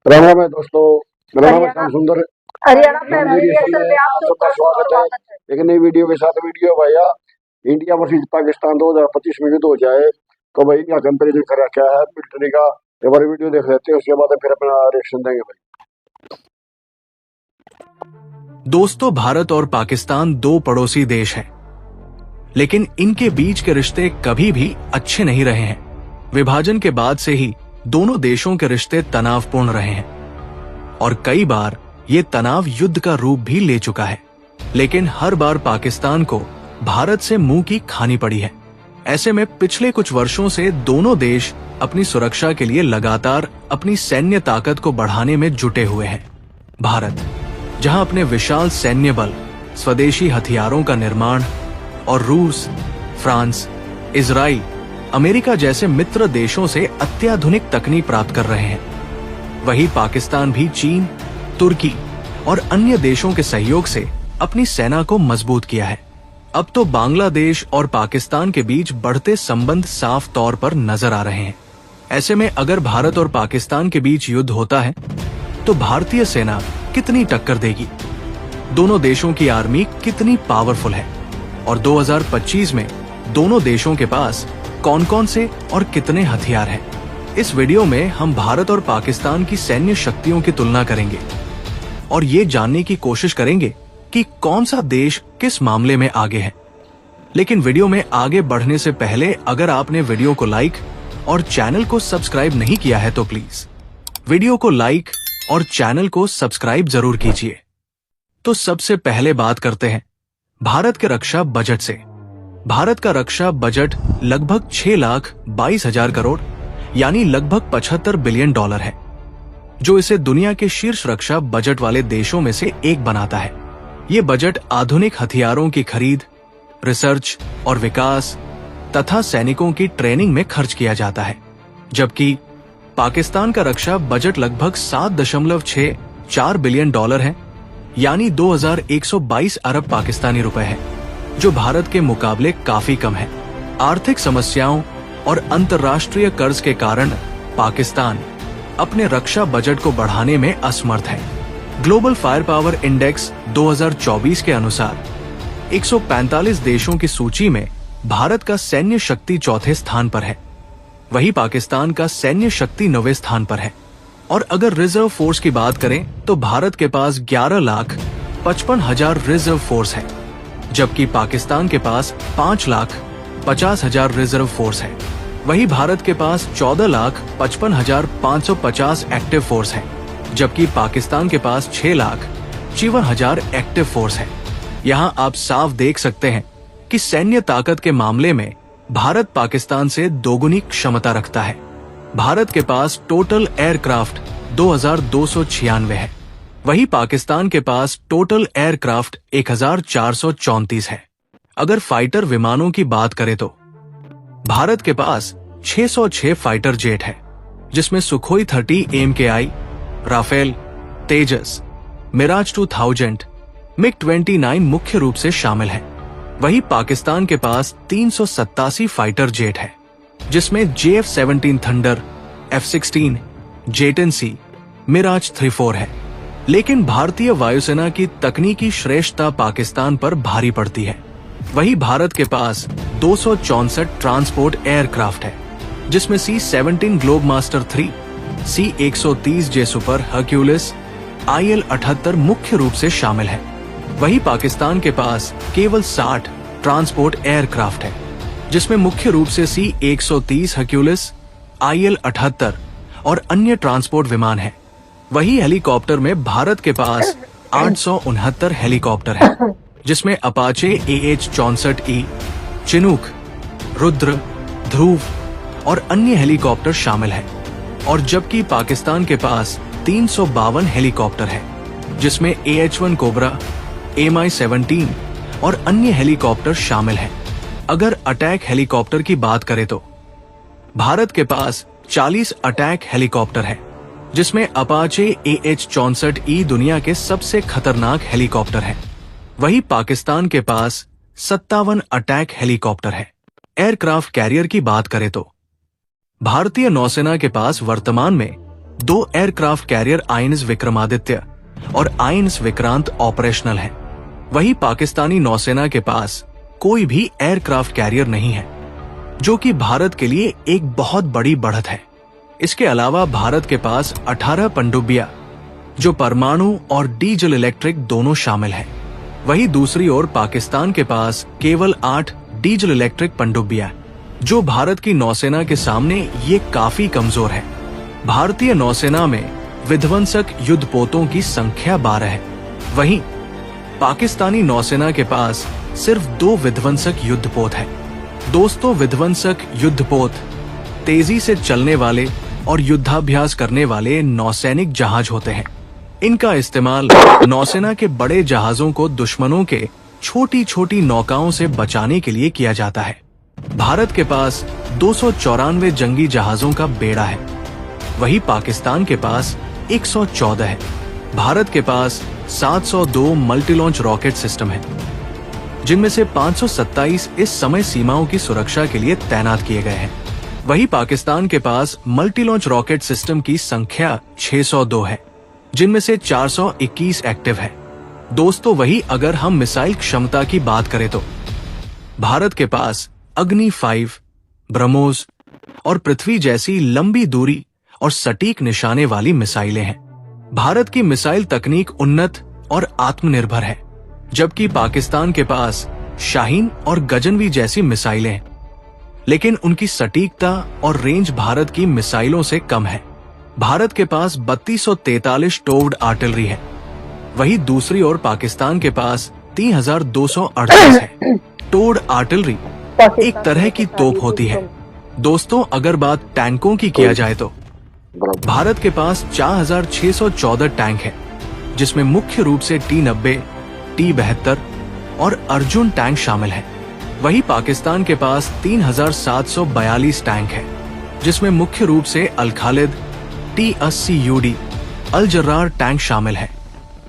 राम राम है दोस्तों। मेरा नाम है हरियाणा श्याम सुंदर। हरियाणा मेरी फैमिली में में आप आप सबका सबका स्वागत है स्वागत है। एक नई वीडियो के साथ। वीडियो भैया इंडिया वर्सेस पाकिस्तान 2025 में युद्ध हो जाए तो भाई क्या कंपेरिजन करा क्या है मिलिट्री का। एक बार वीडियो देख लेते हैं, उसके बाद फिर अपना रिएक्शन देंगे भाई। दोस्तों, भारत और पाकिस्तान दो पड़ोसी देश हैं, लेकिन इनके बीच के रिश्ते कभी भी अच्छे नहीं रहे हैं। विभाजन के बाद से ही दोनों देशों के रिश्ते तनावपूर्ण रहे हैं और कई बार ये तनाव युद्ध का रूप भी ले चुका है। लेकिन हर बार पाकिस्तान को भारत से मुंह की खानी पड़ी है। ऐसे में पिछले कुछ वर्षों से दोनों देश अपनी सुरक्षा के लिए लगातार अपनी सैन्य ताकत को बढ़ाने में जुटे हुए हैं। भारत, जहां अपने विशाल सैन्य बल, स्वदेशी हथियारों का निर्माण और रूस, फ्रांस, इजराइल, अमेरिका जैसे मित्र देशों से अत्याधुनिक तकनीक प्राप्त कर रहे हैं, वहीं पाकिस्तान भी चीन, तुर्की और अन्य देशों के सहयोग से अपनी सेना को मजबूत किया है। अब तो बांग्लादेश और पाकिस्तान के बीच बढ़ते संबंध साफ तौर पर नजर आ रहे हैं। ऐसे में अगर भारत और पाकिस्तान के बीच युद्ध होता है तो भारतीय सेना कितनी टक्कर देगी, दोनों देशों की आर्मी कितनी पावरफुल है और 2025 में दोनों देशों के पास कौन-कौन से और कितने हथियार हैं। इस वीडियो में हम भारत और पाकिस्तान की सैन्य शक्तियों की तुलना करेंगे और ये जानने की कोशिश करेंगे कि कौन सा देश किस मामले में आगे है। लेकिन वीडियो में आगे बढ़ने से पहले अगर आपने वीडियो को लाइक और चैनल को सब्सक्राइब नहीं किया है तो प्लीज वीडियो को लाइक और चैनल को सब्सक्राइब जरूर कीजिए। तो सबसे पहले बात करते हैं भारत के रक्षा बजट से। भारत का रक्षा बजट लगभग 6,22,000 करोड़ यानी लगभग $75 बिलियन है, जो इसे दुनिया के शीर्ष रक्षा बजट वाले देशों में से एक बनाता है। ये बजट आधुनिक हथियारों की खरीद, रिसर्च और विकास तथा सैनिकों की ट्रेनिंग में खर्च किया जाता है, जबकि पाकिस्तान का रक्षा बजट लगभग $7.64 बिलियन है यानी 2,122 अरब पाकिस्तानी रुपए है, जो भारत के मुकाबले काफी कम है। आर्थिक समस्याओं और अंतर्राष्ट्रीय कर्ज के कारण पाकिस्तान अपने रक्षा बजट को बढ़ाने में असमर्थ है। ग्लोबल फायर पावर इंडेक्स 2024 के अनुसार 145 देशों की सूची में भारत का सैन्य शक्ति चौथे स्थान पर है, वहीं पाकिस्तान का सैन्य शक्ति 9वें स्थान पर है। और अगर रिजर्व फोर्स की बात करें तो भारत के पास 11,55,000 रिजर्व फोर्स है, जबकि पाकिस्तान के पास 5,50,000 रिजर्व फोर्स है। वहीं भारत के पास 14,55,550 एक्टिव फोर्स है, जबकि पाकिस्तान के पास 6,54,000 एक्टिव फोर्स है। यहां आप साफ देख सकते हैं कि सैन्य ताकत के मामले में भारत पाकिस्तान से दोगुनी क्षमता रखता है। भारत के पास टोटल एयरक्राफ्ट 2,296 है, वहीं पाकिस्तान के पास टोटल एयरक्राफ्ट 1,434 है। अगर फाइटर विमानों की बात करें तो भारत के पास 606 फाइटर जेट है, जिसमें सुखोई 30 AMKI, राफेल, तेजस, मिराज 2000, MiG-29 मुख्य रूप से शामिल है। वहीं पाकिस्तान के पास 387 फाइटर जेट है, जिसमें JF-17 thunder, F-16, J-10C, Miraj 34 है। लेकिन भारतीय वायुसेना की तकनीकी श्रेष्ठता पाकिस्तान पर भारी पड़ती है। वहीं भारत के पास 264 ट्रांसपोर्ट एयरक्राफ्ट है, जिसमें C-17 Globemaster 3, C-130J super Hercules, IL-78 मुख्य रूप से शामिल है। वहीं पाकिस्तान के पास केवल 60 ट्रांसपोर्ट एयरक्राफ्ट है, जिसमें मुख्य रूप से C-130 हर्क्यूलिस, IL-78 और अन्य ट्रांसपोर्ट विमान है। वहीं हेलीकॉप्टर में भारत के पास 869 हेलीकॉप्टर है, जिसमें अपाचे AH-64E, चिनूक, रुद्र, ध्रुव और अन्य हेलीकॉप्टर शामिल है। और जबकि पाकिस्तान के पास 352 हेलीकॉप्टर है, जिसमें AH-1 कोबरा, Mi-17 और अन्य हेलीकॉप्टर शामिल हैं। अगर अटैक हेलीकॉप्टर की बात करें तो भारत के पास 40 अटैक हेलीकॉप्टर है, जिसमें अपाचे AH-64E दुनिया के सबसे खतरनाक हेलीकॉप्टर है। वहीं पाकिस्तान के पास 57 अटैक हेलीकॉप्टर है। एयरक्राफ्ट कैरियर की बात करें तो भारतीय नौसेना के पास वर्तमान में 2 एयरक्राफ्ट कैरियर आईएनएस विक्रमादित्य और आईएनएस विक्रांत ऑपरेशनल हैं। वहीं पाकिस्तानी नौसेना के पास कोई भी एयरक्राफ्ट कैरियर नहीं है, जो कि भारत के लिए एक बहुत बड़ी बढ़त है। इसके अलावा भारत के पास 18 पनडुब्बियां, जो परमाणु और डीजल इलेक्ट्रिक दोनों शामिल हैं। वहीं दूसरी ओर पाकिस्तान के पास केवल 8 डीजल इलेक्ट्रिक पनडुब्बियां, जो भारत की नौसेना के सामने ये काफी कमजोर है। भारतीय नौसेना में विध्वंसक युद्धपोतों की संख्या 12 है। वहीं पाकिस्तानी नौसेना के पास सिर्फ 2 विध्वंसक युद्धपोत है। दोस्तों, विध्वंसक युद्धपोत तेजी से चलने वाले और युद्धाभ्यास करने वाले नौसैनिक जहाज होते हैं। इनका इस्तेमाल नौसेना के बड़े जहाजों को दुश्मनों के छोटी छोटी नौकाओं से बचाने के लिए किया जाता है। भारत के पास 294 जंगी जहाजों का बेड़ा है। वहीं पाकिस्तान के पास 114 है। भारत के पास 702 मल्टी लॉन्च रॉकेट सिस्टम है, जिनमें से 527 इस समय सीमाओं की सुरक्षा के लिए तैनात किए गए हैं। वहीं पाकिस्तान के पास मल्टी लॉन्च रॉकेट सिस्टम की संख्या 602 है, जिनमें से 421 एक्टिव है। दोस्तों, वही अगर हम मिसाइल क्षमता की बात करें तो भारत के पास अग्नि 5, ब्रह्मोस और पृथ्वी जैसी लंबी दूरी और सटीक निशाने वाली मिसाइलें हैं। भारत की मिसाइल तकनीक उन्नत और आत्मनिर्भर है, जबकि पाकिस्तान के पास शाहीन और गजनवी जैसी मिसाइलें हैं, लेकिन उनकी सटीकता और रेंज भारत की मिसाइलों से कम है। भारत के पास 3243 टोव्ड आर्टिलरी है। वहीं दूसरी ओर पाकिस्तान के पास 3238 है। टोव्ड आर्टिलरी एक तरह की तोप होती है। दोस्तों, अगर बात टैंकों की किया जाए तो भारत के पास 4614 टैंक है, जिसमें मुख्य रूप से T-90, T-72 और अर्जुन टैंक शामिल है। वहीं पाकिस्तान के पास 3742 टैंक है, जिसमें मुख्य रूप से अल खालिद, T-80 UD, अल जर्रार टैंक शामिल है।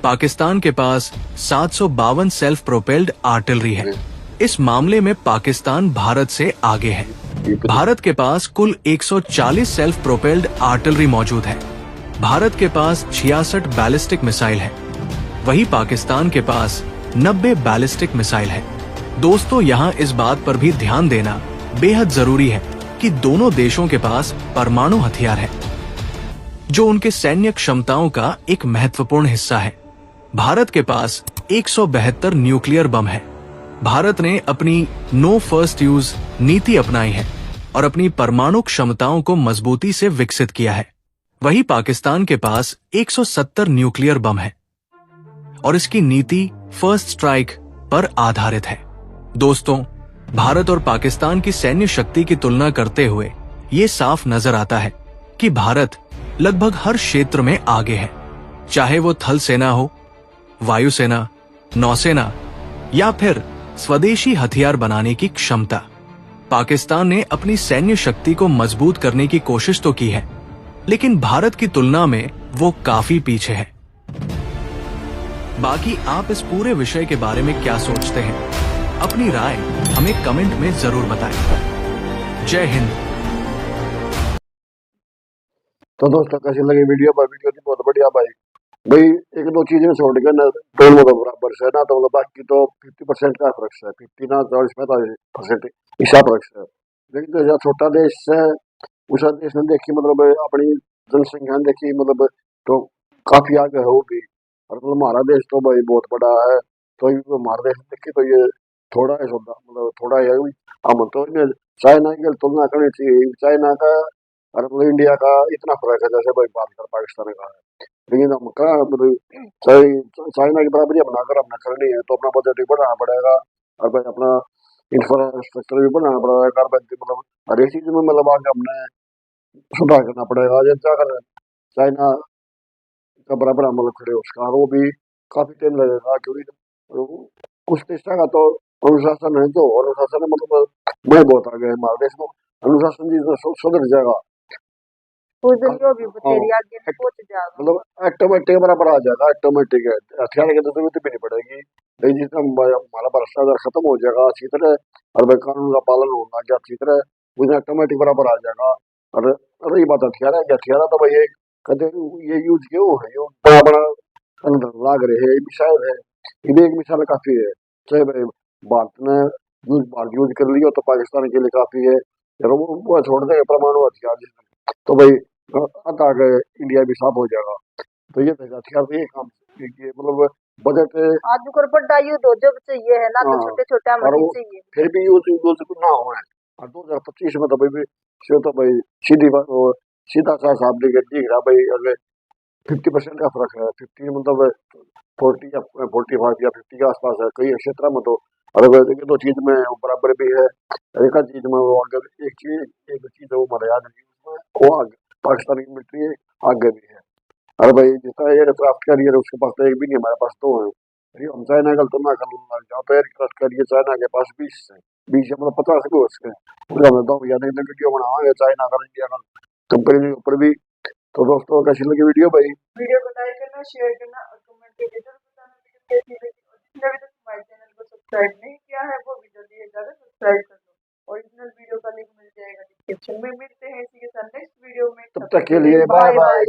पाकिस्तान के पास 752 सेल्फ प्रोपेल्ड आर्टिलरी है। इस मामले में पाकिस्तान भारत से आगे है। भारत के पास कुल 140 सेल्फ प्रोपेल्ड आर्टिलरी मौजूद है। भारत के पास 66 बैलिस्टिक मिसाइल है। वहीं पाकिस्तान के पास 90 बैलिस्टिक मिसाइल है। दोस्तों, यहाँ इस बात पर भी ध्यान देना बेहद जरूरी है कि दोनों देशों के पास परमाणु हथियार है, जो उनके सैन्य क्षमताओं का एक महत्वपूर्ण हिस्सा है। भारत के पास 172 न्यूक्लियर बम है। भारत ने अपनी नो फर्स्ट यूज नीति अपनाई है और अपनी परमाणु क्षमताओं को मजबूती से विकसित किया है। वहीं पाकिस्तान के पास 170 न्यूक्लियर बम है और इसकी नीति फर्स्ट स्ट्राइक पर आधारित है। दोस्तों, भारत और पाकिस्तान की सैन्य शक्ति की तुलना करते हुए ये साफ नजर आता है कि भारत लगभग हर क्षेत्र में आगे है, चाहे वो थल सेना हो, वायुसेना, नौसेना या फिर स्वदेशी हथियार बनाने की क्षमता। पाकिस्तान ने अपनी सैन्य शक्ति को मजबूत करने की कोशिश तो की है, लेकिन भारत की तुलना में वो काफी पीछे है। बाकी आप इस पूरे विषय के बारे में क्या सोचते हैं? अपनी राय हमें कमेंट में जरूर बताएं। जय हिंद। तो दोस्तों, कैसी लगी वीडियो? वीडियो थी बहुत बढ़िया भाई। एक दो चीजें छोड़ के ना दोनों मतलब बराबर से ना, तो मतलब बाकी तो 50% का फर्क है, 50 ना 40-45% इसका फर्क है। लेकिन तो जहाँ छोटा देश है, उस देश ने देखी मतलब अपनी जनसंख्या देखी मतलब तो काफी आगे है वो भी। और मतलब हमारा देश तो भाई बहुत बड़ा है, तो हमारा देश देखी तो ये थोड़ा है, मतलब थोड़ा है। हम तो चाइना की तुलना करनी चाहिए। चाइना का और मतलब इंडिया का इतना फर्क है जैसे भाई भारत और पाकिस्तान का है। लेकिन हम का मतलब चाइना की बराबरी बनाकर हमने करनी है तो अपना बजट भी बढ़ाना पड़ेगा और भाई अपना इंफ्रास्ट्रक्चर भी बढ़ाना पड़ेगा। मतलब हर एक चीज में मतलब आगे हमने सुधार करना पड़ेगा। जैसे अगर चाइना का बराबर हम मतलब खड़े उसका वो भी काफी टाइम लगेगा, क्योंकि कुछ देश का तो अनुशासन है, तो अनुशासन है मतलब मैं बहुत आगे है हमारे देश में। अनुशासन जी सुधर जाएगा, मतलब ऑटोमेटिक बराबर आ जाएगा। ऑटोमेटिक है, हथियार की तो जरूरत भी नहीं पड़ेगी। लेकिन जितना हमारा भ्रष्टाचार खत्म हो जाएगा अच्छी तरह और भाई कानून का पालन होना क्या अच्छी तरह, मुझे ऑटोमेटिक बराबर आ जाएगा। और रही बात हथियार है, हथियार तो भाई कहते ये यूज क्यों है, ये बड़ा बड़ा संगठन लाग रहे हैं, मिसाइल है, ये भी एक मिसाइल काफी है। चाहे भाई भारत ने भारत यूज कर लिया तो पाकिस्तान के लिए काफी है। यार वो छोड़ देंगे परमाणु हथियार तो भाई आधा गए इंडिया भी साफ हो जाएगा। तो ये हथियार तो ये काम ये मतलब बजट। आदमी को बड़ा युद्ध हो जब चाहिए है ना, तो हाँ, छोटे छोटे हम और नहीं वो चाहिए। फिर भी यूज यूज ना हुए। और 2025 में तो भाई से तो भाई सीधी बात वो सीधा सा साहब देखे दिख रहा भाई, अगर 50% का फर्क है, 50 मतलब 40 या 45 या 50 के आसपास है कई क्षेत्र में। तो अगर एक दो चीज में वो बराबर भी है, एक आध चीज में वो अगर एक चीज है वो हमारे याद नहीं उसमें वो आगे पाकिस्तान की मिलिट्री आगे भी है। अरे भाई जितना एयरक्राफ्ट कैरियर उसके पास तो एक भी नहीं, हमारे पास दो है। अरे हम चाइना का तुलना कर लग जाओ तो एयरक्राफ्ट कैरियर चाइना के पास 20 है, 20 मतलब 50 भी हो सकते हैं। पूरा मैं बताऊँ या नहीं वीडियो बनावांगे चाइना का इंडिया का कंपेरिजन के ऊपर भी। तो दोस्तों कैसी लगी वीडियो भाई? वीडियो को लाइक करना, शेयर करना और कमेंट करके जरूर बताना वीडियो कैसी लगी। और जिसने अभी तक हमारे चैनल को सब्सक्राइब नहीं किया है वो भी जल्दी से जल्दी सब्सक्राइब कर लो। ओरिजिनल वीडियो का लिंक मिल जाएगा डिस्क्रिप्शन में। मिलते हैं इसी के साथ नेक्स्ट वीडियो में, तब तक के लिए बाय बाय।